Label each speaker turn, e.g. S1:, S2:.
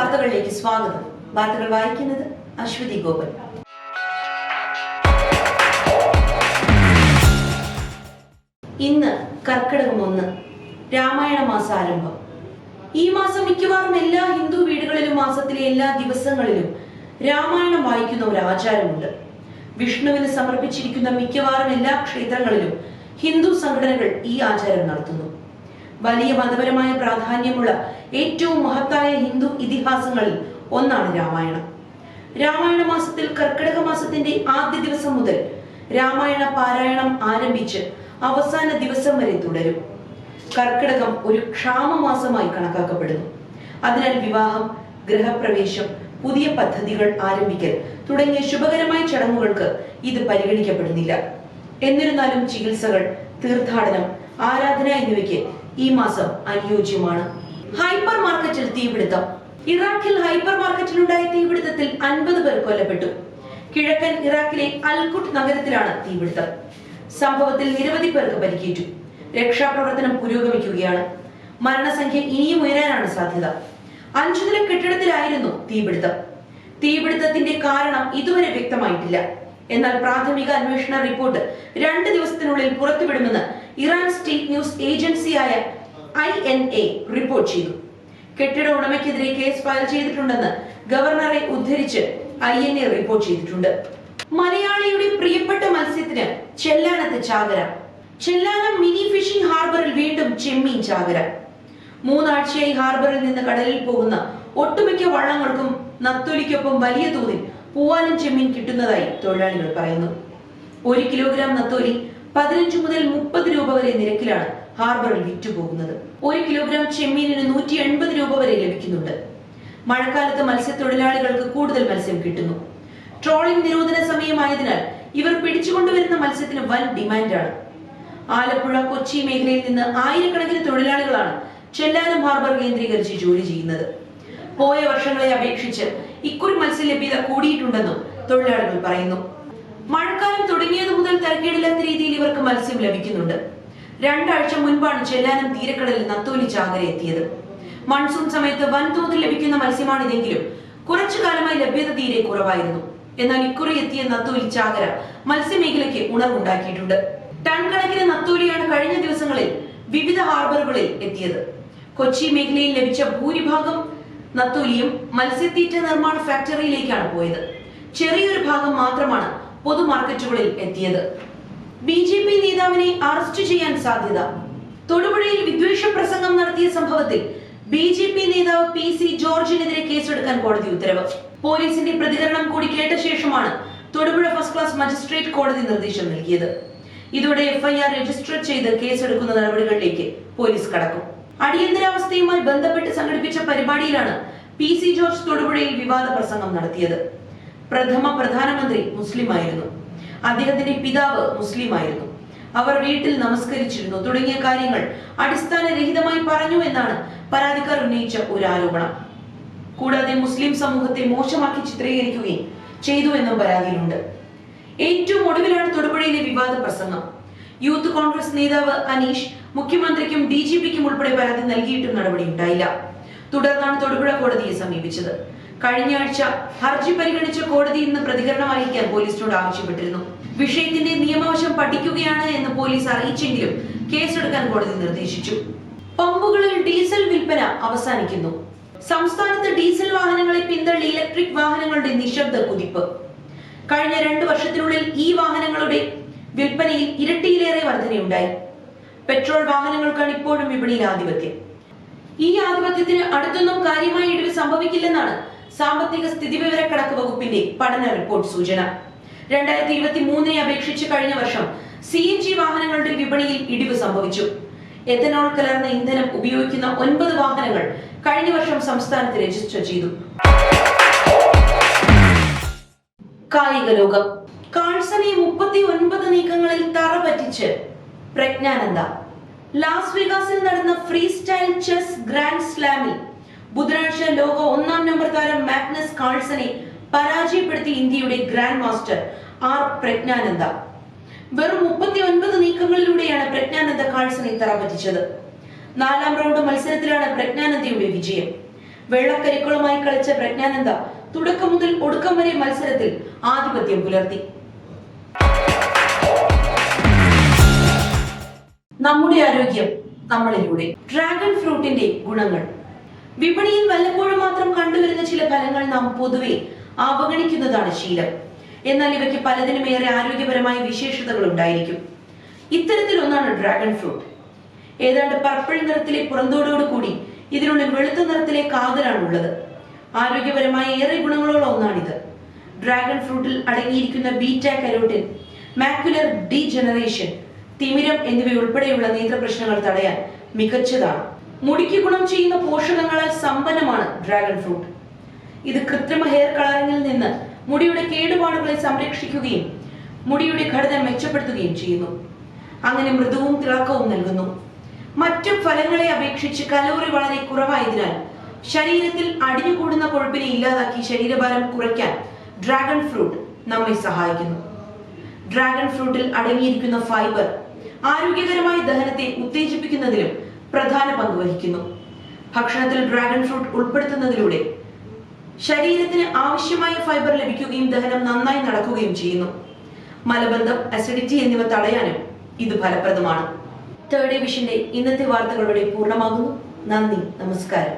S1: വാർത്തകളിലേക്ക് സ്വാഗതം. വാർത്തകൾ വായിക്കുന്നത് അശ്വതി ഗോപൻ. ഇന്ന് കർക്കിടകം 1, രാമായണ മാസാരംഭം. ഈ മാസം മിക്കവാറും എല്ലാ ഹിന്ദു വീടുകളിലും മാസത്തിലെ എല്ലാ ദിവസങ്ങളിലും രാമായണം വായിക്കുന്ന ഒരു ആചാരമുണ്ട്. വിഷ്ണുവിന് സമർപ്പിച്ചിരിക്കുന്ന മിക്കവാറും എല്ലാ ക്ഷേത്രങ്ങളിലും ഹിന്ദു സംഘടനകൾ ഈ ആചാരം നടത്തുന്നു. വലിയ മതപരമായ പ്രാധാന്യമുള്ള ഏറ്റവും മഹത്തായ ഹിന്ദു ഇതിഹാസങ്ങളിൽ ഒന്നാണ് രാമായണം. രാമായണ മാസത്തിൽ കർക്കിടക മാസത്തിന്റെ ആദ്യ ദിവസം മുതൽ രാമായണ പാരായണം ആരംഭിച്ച് അവസാന ദിവസം വരെ തുടരും. കർക്കിടകം ഒരു ക്ഷാമമാസമായി കണക്കാക്കപ്പെടുന്നു. അതിനാൽ വിവാഹം, ഗൃഹപ്രവേശം, പുതിയ പദ്ധതികൾ ആരംഭിക്കൽ തുടങ്ങിയ ശുഭകരമായ ചടങ്ങുകൾക്ക് ഇത് പരിഗണിക്കപ്പെടുന്നില്ല. എന്നിരുന്നാലും ചികിത്സകൾ, തീർത്ഥാടനം, ആരാധന എന്നിവയ്ക്ക് ഈ മാസം അനുയോജ്യമാണ്. ഹൈപ്പർ മാർക്കറ്റിൽ തീപിടുത്തം. ഇറാഖിൽ ഹൈപ്പർ മാർക്കറ്റിലുണ്ടായ തീപിടുത്തത്തിൽ 50 പേർ കൊല്ലപ്പെട്ടു. കിഴക്കൻ ഇറാഖിലെ അൽകുട്ട് നഗരത്തിലാണ് തീപിടുത്തം. സംഭവത്തിൽ നിരവധി പേർക്ക് പരിക്കേറ്റു. രക്ഷാപ്രവർത്തനം പുരോഗമിക്കുകയാണ്. മരണസംഖ്യ ഇനിയും ഉയരാനാണ് സാധ്യത. 5 നില കെട്ടിടത്തിലായിരുന്നു തീപിടുത്തം. തീപിടുത്തത്തിന്റെ കാരണം ഇതുവരെ വ്യക്തമായിട്ടില്ല. എന്നാൽ പ്രാഥമിക അന്വേഷണ റിപ്പോർട്ട് 2 ദിവസത്തിനുള്ളിൽ പുറത്തുവിടുമെന്ന് ഇറാൻ സ്റ്റേറ്റ് ന്യൂസ് ഏജൻസിയായ INA റിപ്പോർട്ട് ചെയ്തു. കെട്ടിട ഉടമയ്ക്കെതിരെ കേസ് ഫയൽ ചെയ്തിട്ടുണ്ടെന്ന് ഗവർണറെ ഉദ്ധരിച്ച് INA റിപ്പോർട്ട് ചെയ്തിട്ടുണ്ട്. മലയാളിയുടെ പ്രിയപ്പെട്ട മത്സ്യത്തിന് ചെല്ലാനത്ത് ചാകര. ചെല്ലാനം മിനി ഫിഷിംഗ് ഹാർബറിൽ വീണ്ടും ചെമ്മീൻ ചാകര. 3 ആഴ്ചയായി ഹാർബറിൽ നിന്ന് കടലിൽ പോകുന്ന ഒട്ടുമിക്ക വള്ളങ്ങൾക്കും നത്തോലിക്കൊപ്പം വലിയ തോതിൽ പൂവാലൻ ചെമ്മീൻ കിട്ടുന്നതായി തൊഴിലാളികൾ പറയുന്നു. 1 കിലോഗ്രാം നത്തോലി 15 മുതൽ 30 രൂപ വരെ നിരക്കിലാണ് ഹാർബറിൽ വിറ്റുപോകുന്നത്. 1 കിലോഗ്രാം ചെമ്മീനിന് 180 രൂപ വരെ ലഭിക്കുന്നുണ്ട്. മഴക്കാലത്ത് മത്സ്യത്തൊഴിലാളികൾക്ക് കൂടുതൽ മത്സ്യം കിട്ടുന്നു. ട്രോളിംഗ് നിരോധന സമയമായതിനാൽ ഇവർ പിടിച്ചുകൊണ്ടുവരുന്ന മത്സ്യത്തിന് വൻ ഡിമാൻഡാണ്. ആലപ്പുഴ, കൊച്ചി മേഖലയിൽ നിന്ന് ആയിരക്കണക്കിന് തൊഴിലാളികളാണ് ചെല്ലാനം ഹാർബർ കേന്ദ്രീകരിച്ച് ജോലി ചെയ്യുന്നത്. പോയ വർഷങ്ങളെ അപേക്ഷിച്ച് ഇക്കുറി മത്സ്യലഭ്യത കൂടിയിട്ടുണ്ടെന്നും തൊഴിലാളികൾ പറയുന്നു. മഴക്കാലം തുടങ്ങിയതു മുതൽ തരക്കേടില്ലാത്ത രീതിയിൽ ഇവർക്ക് മത്സ്യം ലഭിക്കുന്നുണ്ട്. 2 ആഴ്ച മുൻപാണ് ചെല്ലാനം തീരക്കടലിൽ നത്തോലി ചാകര എത്തിയത്. മൺസൂൺ സമയത്ത് വൻതോതിൽ ലഭിക്കുന്ന മത്സ്യമാണിതെങ്കിലും കുറച്ചു കാലമായി ലഭ്യത തീരെ കുറവായിരുന്നു. എന്നാൽ ഇക്കുറി എത്തിയ നത്തോലി ചാകര മത്സ്യമേഖലയ്ക്ക് ഉണർവുണ്ടാക്കിയിട്ടുണ്ട്. ടൺ കണക്കിന് നത്തോലിയാണ് കഴിഞ്ഞ ദിവസങ്ങളിൽ വിവിധ ഹാർബറുകളിൽ എത്തിയത്. കൊച്ചി മേഖലയിൽ ലഭിച്ച ഭൂരിഭാഗം നത്തോലിയും മത്സ്യത്തീറ്റ നിർമ്മാണ ഫാക്ടറിയിലേക്കാണ് പോയത്. ചെറിയൊരു ഭാഗം മാത്രമാണ് പൊതുമാർക്കറ്റുകളിൽ എത്തിയത്. BJP നേതാവിനെ അറസ്റ്റ് ചെയ്യാൻ സാധ്യത. തൊടുപുഴയിൽ വിദ്വേഷ പ്രസംഗം നടത്തിയ സംഭവത്തിൽ BJP നേതാവ് PC ജോർജിനെതിരെ കേസെടുക്കാൻ കോടതി ഉത്തരവ്. പോലീസിന്റെ പ്രതികരണം കൂടി കേട്ട ശേഷമാണ് തൊടുപുഴ ഫസ്റ്റ് ക്ലാസ് മജിസ്ട്രേറ്റ് കോടതി നിർദ്ദേശം നൽകിയത്. ഇതോടെ FIR രജിസ്റ്റർ ചെയ്ത് കേസെടുക്കുന്ന നടപടികളിലേക്ക് പോലീസ് കടക്കും. അടിയന്തരാവസ്ഥയുമായി ബന്ധപ്പെട്ട് സംഘടിപ്പിച്ച പരിപാടിയിലാണ് PC ജോർജ് തൊടുപുഴയിൽ വിവാദ പ്രസംഗം നടത്തിയത്. പ്രഥമ പ്രധാനമന്ത്രി മുസ്ലിം ആയിരുന്നു. അദ്ദേഹത്തിന്റെ പിതാവ് മുസ്ലിം ആയിരുന്നു. അവർ വീട്ടിൽ നമസ്കരിച്ചിരുന്നു തുടങ്ങിയ കാര്യങ്ങൾ അടിസ്ഥാനരഹിതമായി പറഞ്ഞു എന്നാണ് പരാതിക്കാർ ഉന്നയിച്ച ഒരു ആരോപണം. കൂടാതെ മുസ്ലിം സമൂഹത്തെ മോശമാക്കി ചിത്രീകരിക്കുകയും ചെയ്തു എന്നും പരാതിയിലുണ്ട്. ഏറ്റവും ഒടുവിലാണ് തൊടുപുഴയിലെ വിവാദ പ്രസംഗം. യൂത്ത് കോൺഗ്രസ് നേതാവ് അനീഷ് മുഖ്യമന്ത്രിക്കും DGPക്കും ഉൾപ്പെടെ പരാതി നൽകിയിട്ടും നടപടിയുണ്ടായില്ല. തുടർന്നാണ് തൊടുപുഴ കോടതിയെ സമീപിച്ചത്. കഴിഞ്ഞ ആഴ്ച ഹർജി പരിഗണിച്ച കോടതി ഇന്ന് പ്രതികരണം അറിയിക്കാൻ പോലീസിനോട് ആവശ്യപ്പെട്ടിരുന്നു. വിഷയത്തിന്റെ നിയമവശം പഠിക്കുകയാണ് എന്ന് പോലീസ് അറിയിച്ചെങ്കിലും കേസെടുക്കാൻ കോടതി നിർദ്ദേശിച്ചു. പമ്പുകളിൽ ഡീസൽ വിൽപ്പന അവസാനിക്കുന്നു. സംസ്ഥാനത്ത് ഡീസൽ വാഹനങ്ങളെ പിന്തള്ളി ഇലക്ട്രിക് വാഹനങ്ങളുടെ നിശബ്ദ കുതിപ്പ്. കഴിഞ്ഞ 2 വർഷത്തിനുള്ളിൽ ഈ വാഹനങ്ങളുടെ വിൽപ്പനയിൽ ഇരട്ടിയിലേറെ വർധനയുണ്ടായി. പെട്രോൾ വാഹനങ്ങൾക്കാണ് ഇപ്പോഴും വിപണിയിൽ ആധിപത്യം. ഈ ആധിപത്യത്തിന് അടുത്തൊന്നും കാര്യമായ ഇടിവ് സംഭവിക്കില്ലെന്നാണ് സാമ്പത്തിക സ്ഥിതിവിവരക്കണക്ക് വകുപ്പിന്റെ പഠന റിപ്പോർട്ട് സൂചന. 2023 അപേക്ഷിച്ച് കഴിഞ്ഞ വർഷം CNG വാഹനങ്ങളുടെ വിപണിയിൽ ഇടിവ് സംഭവിച്ചു. എഥനോൾ കലർന്ന ഇന്ധനം ഉപയോഗിക്കുന്ന 9 വാഹനങ്ങൾ കഴിഞ്ഞ വർഷം സംസ്ഥാനത്ത് രജിസ്റ്റർ ചെയ്തു. കായിക ലോകം. കാൾസനെ 39 നീക്കങ്ങളിൽ തറ പറ്റിച്ച് പ്രജ്ഞാനന്ദ. ലാസ് വേഗാസിൽ നടന്ന ഫ്രീ സ്റ്റൈൽ ചെസ് ഗ്രാൻഡ് സ്ലാമിൽ ബുധനാഴ്ച ലോക 1-ാം നമ്പർ താരം മാഗ്നസ് കാൾസനെ പരാജയപ്പെടുത്തി ഇന്ത്യയുടെ ഗ്രാൻഡ് മാസ്റ്റർ R പ്രജ്ഞാനന്ദ. വെറും 39 നീക്കങ്ങളിലൂടെയാണ് പ്രജ്ഞാനന്ദ കാൾസനെ തറ പറ്റിച്ചത്. 4-ാം റൗണ്ട് മത്സരത്തിലാണ് പ്രജ്ഞാനന്ദയുടെ വിജയം. വെള്ളക്കരിക്കളുമായി കളിച്ച പ്രജ്ഞാനന്ദ തുടക്കം മുതൽ ഒടുക്കം വരെ മത്സരത്തിൽ ആധിപത്യം പുലർത്തി. നമ്മുടെ ആരോഗ്യം നമ്മളിലൂടെ. ഡ്രാഗൺ ഫ്രൂട്ടിന്റെ ഗുണങ്ങൾ. വിപണിയിൽ വല്ലപ്പോഴും മാത്രം കണ്ടുവരുന്ന ചില ഫലങ്ങൾ നാം പൊതുവെ അവഗണിക്കുന്നതാണ് ശീലം. എന്നാൽ ഇവയ്ക്ക് പലതിനും ഏറെ ആരോഗ്യപരമായ വിശേഷതകൾ ഉണ്ടായിരിക്കും. ഇത്തരത്തിലൊന്നാണ് ഡ്രാഗൺ ഫ്രൂട്ട്. ഏതാണ്ട് പർപ്പിൾ നിറത്തിലെ പുറന്തോടോട് കൂടി ഇതിനുള്ളിൽ വെളുത്ത നിറത്തിലെ കാതലാണുള്ളത്. ആരോഗ്യപരമായ ഏറെ ഗുണങ്ങളുള്ള ഒന്നാണിത്. ഡ്രാഗൺ ഫ്രൂട്ടിൽ അടങ്ങിയിരിക്കുന്ന ബീറ്റാ കരോട്ടിൻ മാക്യുലർ ഡീജനറേഷൻ, തിമിരം എന്നിവയുൾപ്പെടെയുള്ള നേത്രപ്രശ്നങ്ങൾ തടയാൻ മികച്ചതാണ്. മുടിക്ക് ഗുണം ചെയ്യുന്ന പോഷകങ്ങളാൽ സമ്പന്നമാണ് ഡ്രാഗൺ ഫ്രൂട്ട്. ഇത് കൃത്രിമ ഹെയർ കളറിംഗിൽ നിന്ന് മുടിയുടെ കേടുപാടുകളെ സംരക്ഷിക്കുകയും മുടിയുടെ ഘടന മെച്ചപ്പെടുത്തുകയും ചെയ്യുന്നു. അങ്ങനെ മൃദുവും തിളക്കവും നൽകുന്നു. മറ്റു ഫലങ്ങളെ അപേക്ഷിച്ച് കലോറി വളരെ കുറവായതിനാൽ ശരീരത്തിൽ അടിഞ്ഞുകൂടുന്ന കൊഴുപ്പിനെ ഇല്ലാതാക്കി ശരീരഭാരം കുറയ്ക്കാൻ ഡ്രാഗൺ ഫ്രൂട്ട് നമ്മെ സഹായിക്കുന്നു. ഡ്രാഗൺ ഫ്രൂട്ടിൽ അടങ്ങിയിരിക്കുന്ന ഫൈബർ ആരോഗ്യകരമായ ദഹനത്തെ ഉത്തേജിപ്പിക്കുന്നതിലും പ്രധാന പങ്ക് വഹിക്കുന്നു. ഭക്ഷണത്തിൽ ഡ്രാഗൺ ഫ്രൂട്ട് ഉൾപ്പെടുത്തുന്നതിലൂടെ ശരീരത്തിന് ആവശ്യമായ ഫൈബർ ലഭിക്കുകയും ദഹനം നന്നായി നടക്കുകയും ചെയ്യുന്നു. മലബന്ധം, അസിഡിറ്റി എന്നിവ തടയാനും ഇത് ഫലപ്രദമാണ്. തേർഡ് വിഷന്റെ ഇന്നത്തെ വാർത്തകളുടെ പൂർണ്ണമാകുന്നു. നന്ദി, നമസ്കാരം.